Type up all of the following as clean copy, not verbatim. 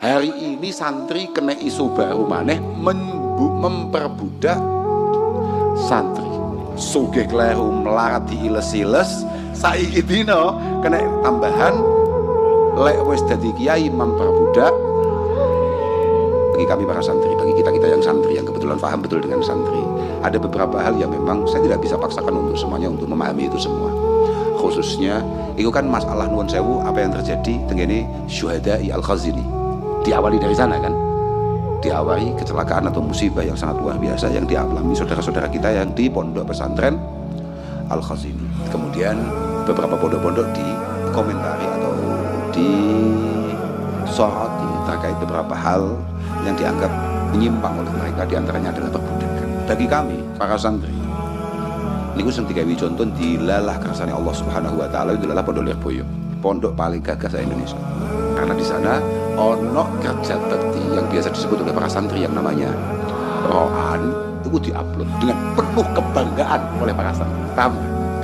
Hari ini santri kena isu baru maneh memperbudak santri. Sugih kleru melarat diiles-iles, saiki dina kena tambahan lek wis dadi kiai memperbudak. Bagi kami para santri, bagi kita yang santri yang kebetulan paham betul dengan santri, ada beberapa hal yang memang saya tidak bisa paksakan untuk semuanya untuk memahami itu semua. Khususnya itu kan masalah nuwun sewu apa yang terjadi tengene syuhada Al-Khazini. Diawali dari sana kan, diawali kecelakaan atau musibah yang sangat luar biasa yang dialami saudara-saudara kita yang di pondok pesantren Al-Khazini. Kemudian beberapa pondok-pondok dikomentari atau disoroti terkait beberapa hal yang dianggap menyimpang oleh mereka, diantaranya adalah perbudakan. Bagi kami para santri niku sing digawe contoh dilalah kersane Allah Subhanahu wa taala, dilalah Pondok Lirboyo, pondok paling gagah se Indonesia. Karena di sana ono kerja bakti yang biasa disebut oleh para santri yang namanya rohan, itu diupload dengan penuh kebanggaan oleh para santri. Paham?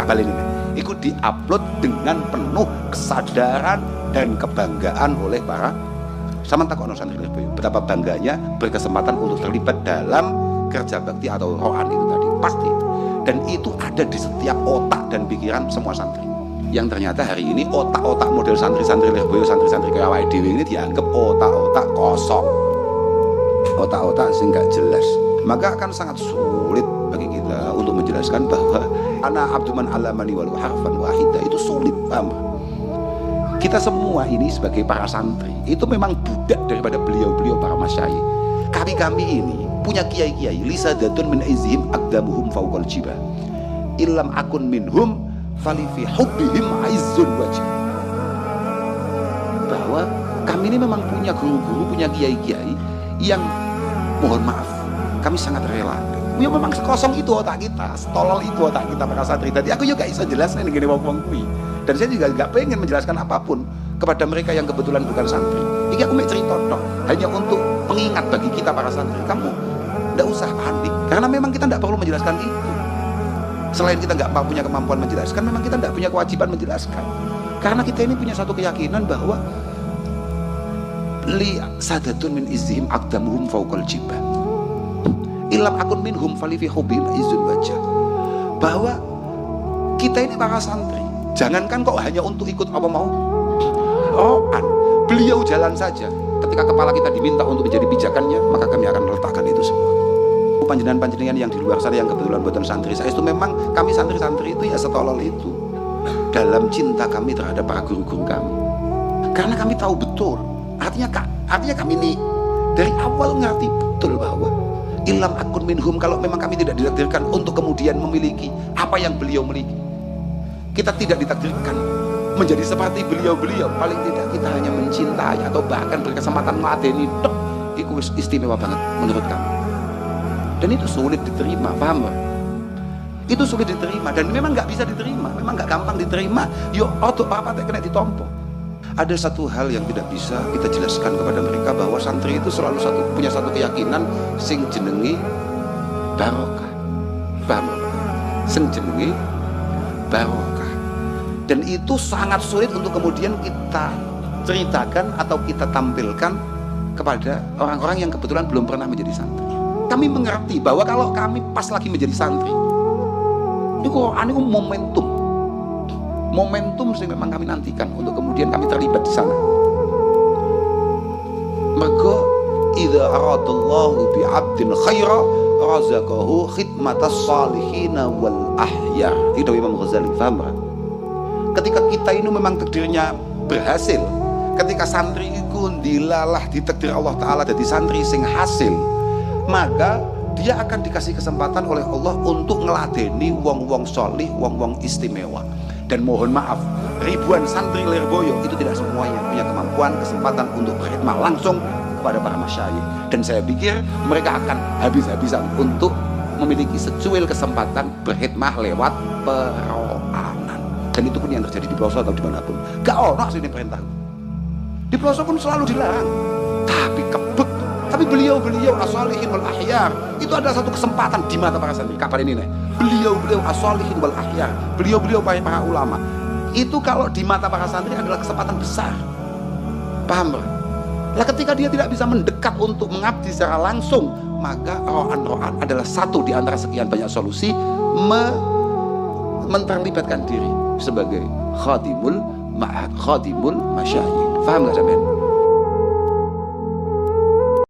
Kabel ini itu diupload dengan penuh kesadaran dan kebanggaan oleh para samantakono santri Lirboyo. Betapa bangganya berkesempatan untuk terlibat dalam kerja bakti atau rohan itu tadi, pasti. Dan itu ada di setiap otak dan pikiran semua santri. Yang ternyata hari ini otak-otak model santri-santri Lirboyo, santri-santri kayak awake dhewe ini dianggap otak-otak kosong, otak-otak sing gak jelas. Maka akan sangat sulit bagi kita untuk menjelaskan bahwa ana abduman alamani walau harfan wahida, itu sulit, paham? Kita semua ini sebagai para santri itu memang budak daripada beliau-beliau para masyayikh. Kami ini punya kiai-kiai lisadatun min izhim aqdamuhum fawqal jibah illam akun minhum fali fi hubbihim aizzun wajib. Bahwa kami ini memang punya guru-guru, punya kiai-kiai yang mohon maaf kami sangat rela. Ya memang sekosong itu otak kita, setolol itu otak kita para santri. Tadi aku juga bisa jelaskan gini wong kuwi. Dan saya juga gak pengen menjelaskan apapun kepada mereka yang kebetulan bukan santri. Ini aku mau cerita tok, hanya untuk pengingat bagi kita para santri. Kamu tidak usah panik, karena memang kita tidak perlu menjelaskan itu. Selain kita nggak punya kemampuan menjelaskan, memang kita tidak punya kewajiban menjelaskan. Karena kita ini punya satu keyakinan bahwa li sadatun min izhim aqdamuhum fawqal jibah ilam akun minhum fali fi hubbil izun wajah. Bahwa kita ini para santri, jangankan kok hanya untuk ikut apa mau rohan, beliau jalan saja. Ketika kepala kita diminta untuk menjadi pijakannya, maka kami akan meletakkan itu semua. Panjenengan-panjenengan yang di luar sana yang kebetulan buatan santri saya itu, memang kami santri-santri itu ya setolol itu dalam cinta kami terhadap para guru-guru kami. Karena kami tahu betul, artinya kami ini dari awal ngerti betul bahwa ilam akun minhum, kalau memang kami tidak ditakdirkan untuk kemudian memiliki apa yang beliau miliki, kita tidak ditakdirkan menjadi seperti beliau-beliau, paling tidak kita hanya mencintai atau bahkan berkesempatan meladeni, itu istimewa banget menurut kami. Dan itu sulit diterima, paham? Itu sulit diterima dan memang nggak bisa diterima, memang nggak gampang diterima. Yo, otot apa kena ditompo. Ada satu hal yang tidak bisa kita jelaskan kepada mereka, bahwa santri itu selalu punya satu keyakinan sing jenengi barokah, paham? Sing jenengi barokah. Dan itu sangat sulit untuk kemudian kita ceritakan atau kita tampilkan kepada orang-orang yang kebetulan belum pernah menjadi santri. Kami mengerti bahwa kalau kami pas lagi menjadi santri, ini kok momentum sih memang kami nantikan untuk kemudian kami terlibat di sana. Maka idza aradallahu bi 'abdin khaira razaqahu khidmatas salihin wal ahyar. Itu Imam Ghazali, paham? Ketika kita ini memang takdirnya berhasil, ketika santri itu dilalah ditakdir Allah Ta'ala jadi santri sing hasil, maka dia akan dikasih kesempatan oleh Allah untuk ngeladeni wong-wong solih, wong-wong istimewa. Dan mohon maaf, ribuan santri Lirboyo itu tidak semuanya punya kemampuan, kesempatan untuk berkhidmat langsung kepada para masyayikh. Dan saya pikir mereka akan habis-habisan untuk memiliki secuil kesempatan berkhidmat lewat peroanan. Dan itu pun yang terjadi di pelosok atau dimanapun. Gak ono sini perintah. Di pelosok pun selalu dilarang. Tapi kebek. Tapi beliau-beliau as-salihin wal ahyar itu adalah satu kesempatan di mata para santri. Kapan ini nih? Beliau-beliau as-salihin wal ahyar, beliau-beliau para ulama itu kalau di mata para santri adalah kesempatan besar. Paham? Nah, ketika dia tidak bisa mendekat untuk mengabdi secara langsung, maka ro'an adalah satu di antara sekian banyak solusi menterlibatkan diri sebagai khadimul ma'had, khadimul masyayikh. Paham gak sampean?